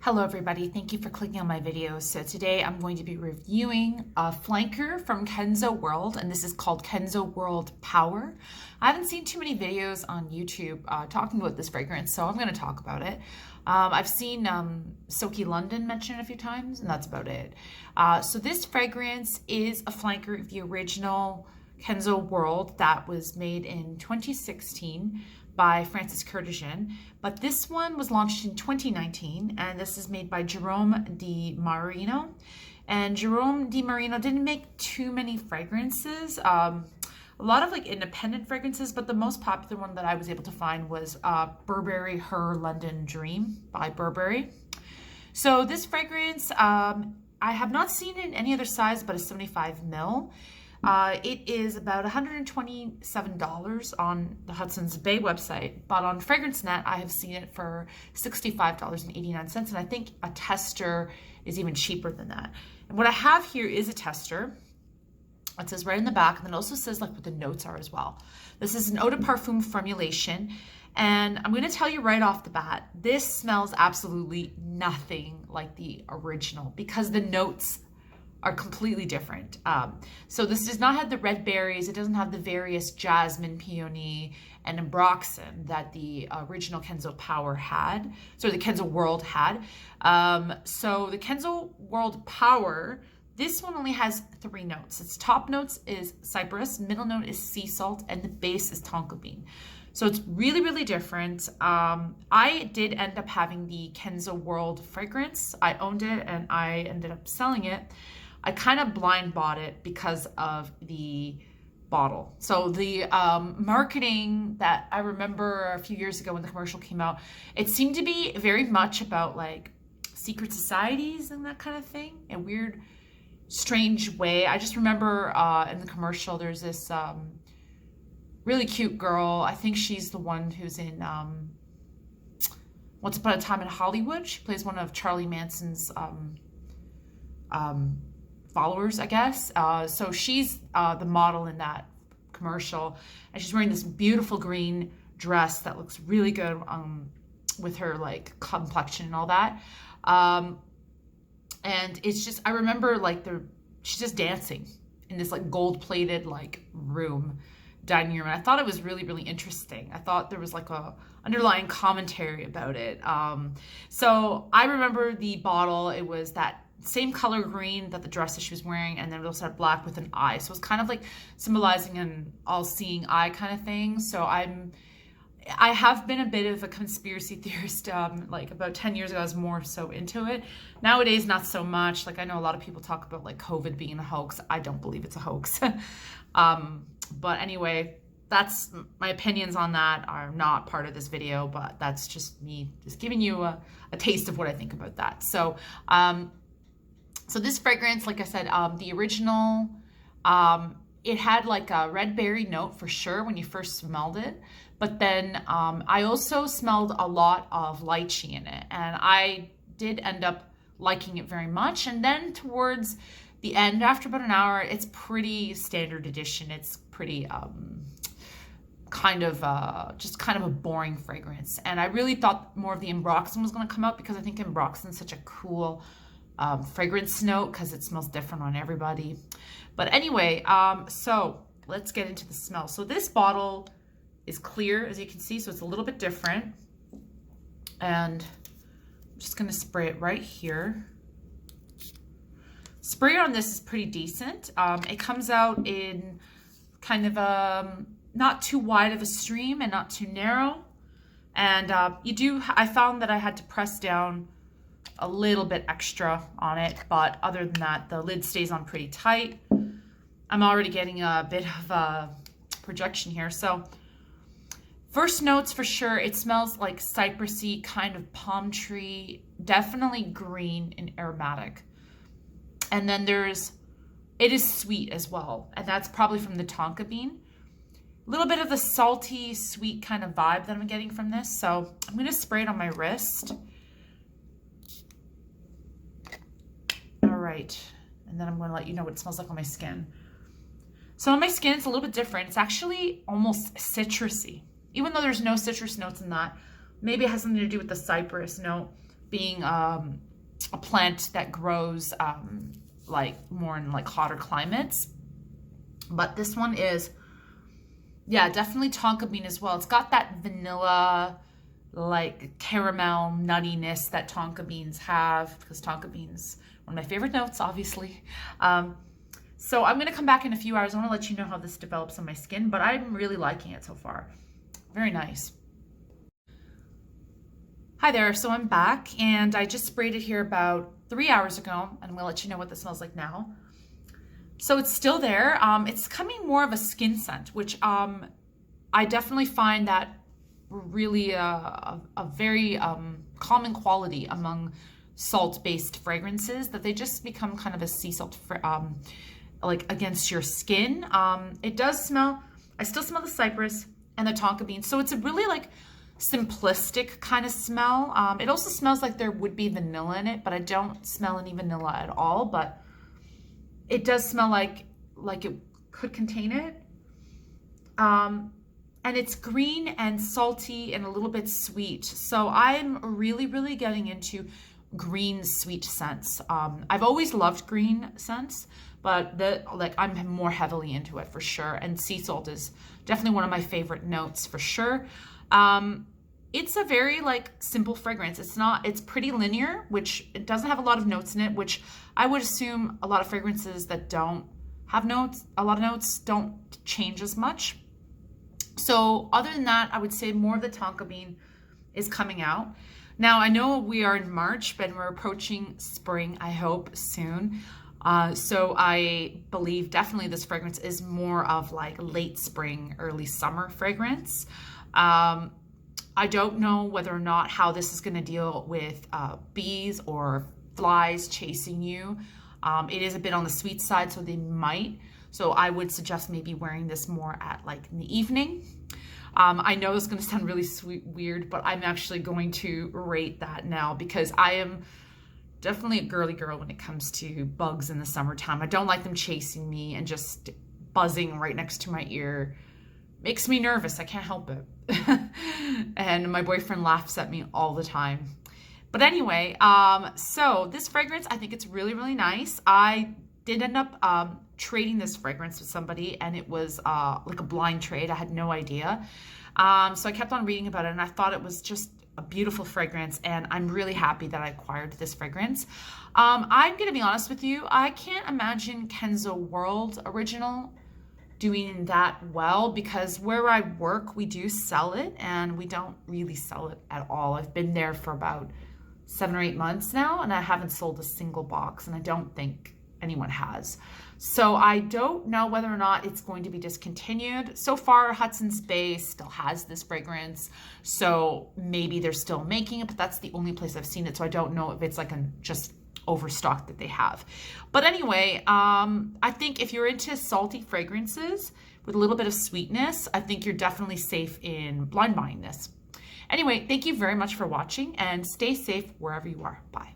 Hello everybody, thank you for clicking on my video. So today I'm going to be reviewing a flanker from Kenzo World, and this is called Kenzo World Power. I haven't seen too many videos on YouTube talking about this fragrance, so I'm going to talk about it. I've seen Soaky London mentioned a few times, and that's about it. So this fragrance is a flanker of the original Kenzo World that was made in 2016 by Francis Curtijan, but this one was launched in 2019, and this is made by Jerome Di Marino. And Jerome Di Marino didn't make too many fragrances, a lot of like independent fragrances, but the most popular one that I was able to find was Burberry Her London Dream by Burberry. So this fragrance, I have not seen it in any other size but a 75 ml. It is about $127 on the Hudson's Bay website, but on FragranceNet, I have seen it for $65.89, and I think a tester is even cheaper than that. And what I have here is a tester. It says right in the back, and then it also says like what the notes are as well. This is an eau de parfum formulation, and I'm going to tell you right off the bat, this smells absolutely nothing like the original because the notes are completely different. So this does not have the red berries. It doesn't have the various jasmine, peony, and ambroxan that the original Kenzo Power had. So the Kenzo World had. So the Kenzo World Power, this one only has 3 notes. Its top notes is cypress, middle note is sea salt, and the base is tonka bean. So it's really, really different. I did end up having the Kenzo World fragrance. I owned it and I ended up selling it. I kind of blind bought it because of the bottle. So the marketing that I remember a few years ago when the commercial came out, it seemed to be very much about like secret societies and that kind of thing, a weird, strange way. I just remember in the commercial, there's this really cute girl. I think she's the one who's in Once Upon a Time in Hollywood. She plays one of Charlie Manson's followers, I guess. So she's the model in that commercial, and she's wearing this beautiful green dress that looks really good with her like complexion and all that. And it's just, I remember like she's just dancing in this like gold-plated like dining room, and I thought it was really, really interesting. I thought there was like a underlying commentary about it. So I remember the bottle, it was that same color green that the dress that she was wearing, and then it also had black with an eye. So it's kind of like symbolizing an all-seeing eye kind of thing. So I have been a bit of a conspiracy theorist. Like about 10 years ago, I was more so into it. Nowadays, not so much. Like I know a lot of people talk about like COVID being a hoax. I don't believe it's a hoax. But anyway, that's my opinions on that are not part of this video, but that's just me just giving you a taste of what I think about that. So, so this fragrance, like I said, the original, it had like a red berry note for sure when you first smelled it. But then I also smelled a lot of lychee in it, and I did end up liking it very much. And then towards the end, after about an hour, it's pretty standard edition. It's pretty just kind of a boring fragrance. And I really thought more of the ambroxan was going to come out because I think ambroxan is such a cool fragrance note because it smells different on everybody. But anyway, so let's get into the smell. So this bottle is clear, as you can see, so it's a little bit different. And I'm just going to spray it right here. Spray on this is pretty decent. It comes out in kind of a not too wide of a stream and not too narrow. And I found that I had to press down a little bit extra on it, but other than that, the lid stays on pretty tight. I'm already getting a bit of a projection here. So first notes for sure, it smells like cypressy, kind of palm tree, definitely green and aromatic. And then it is sweet as well, and that's probably from the tonka bean. A little bit of the salty, sweet kind of vibe that I'm getting from this. So I'm going to spray it on my wrist. Right, and then I'm going to let you know what it smells like on my skin. So on my skin, it's a little bit different. It's actually almost citrusy, even though there's no citrus notes in that. Maybe it has something to do with the cypress note. being a plant that grows like more in like hotter climates. But this one is, yeah, definitely tonka bean as well. It's got that vanilla, like caramel nuttiness that tonka beans have, because tonka beans, one of my favorite notes, obviously. So I'm gonna come back in a few hours. I wanna let you know how this develops on my skin, but I'm really liking it so far. Very nice. Hi there, so I'm back and I just sprayed it here about 3 hours ago, and I'm gonna let you know what this smells like now. So it's still there. It's coming more of a skin scent, which I definitely find that really a very common quality among salt-based fragrances, that they just become kind of a sea salt like against your skin. It does smell, I still smell the cypress and the tonka bean. So it's a really like simplistic kind of smell. It also smells like there would be vanilla in it, but I don't smell any vanilla at all, but it does smell like it could contain it. And it's green and salty and a little bit sweet. So I'm really, really getting into green sweet scents. I've always loved green scents, but I'm more heavily into it for sure. And sea salt is definitely one of my favorite notes for sure. It's a very like simple fragrance. It's pretty linear, which it doesn't have a lot of notes in it, which I would assume a lot of fragrances that don't have notes, a lot of notes, don't change as much. So other than that, I would say more of the tonka bean is coming out. Now, I know we are in March, but we're approaching spring, I hope, soon. So I believe definitely this fragrance is more of like late spring, early summer fragrance. I don't know whether or not how this is going to deal with bees or flies chasing you. It is a bit on the sweet side, so they might. So I would suggest maybe wearing this more at like in the evening. I know this is going to sound really weird, but I'm actually going to rate that now, because I am definitely a girly girl when it comes to bugs in the summertime. I don't like them chasing me and just buzzing right next to my ear. Makes me nervous. I can't help it. And my boyfriend laughs at me all the time. But anyway, so this fragrance, I think it's really, really nice. I did end up trading this fragrance with somebody, and it was like a blind trade. I had no idea. So I kept on reading about it, and I thought it was just a beautiful fragrance, and I'm really happy that I acquired this fragrance. I'm gonna be honest with you, I can't imagine Kenzo World Original doing that well, because where I work, we do sell it, and we don't really sell it at all. I've been there for about 7 or 8 months now, and I haven't sold a single box, and I don't think anyone has. So I don't know whether or not it's going to be discontinued. So far, Hudson's Bay still has this fragrance, so maybe they're still making it, but that's the only place I've seen it, so I don't know if it's like a just overstock that they have. But anyway, I think if you're into salty fragrances with a little bit of sweetness, I think you're definitely safe in blind buying this. Anyway, thank you very much for watching, and stay safe wherever you are. Bye.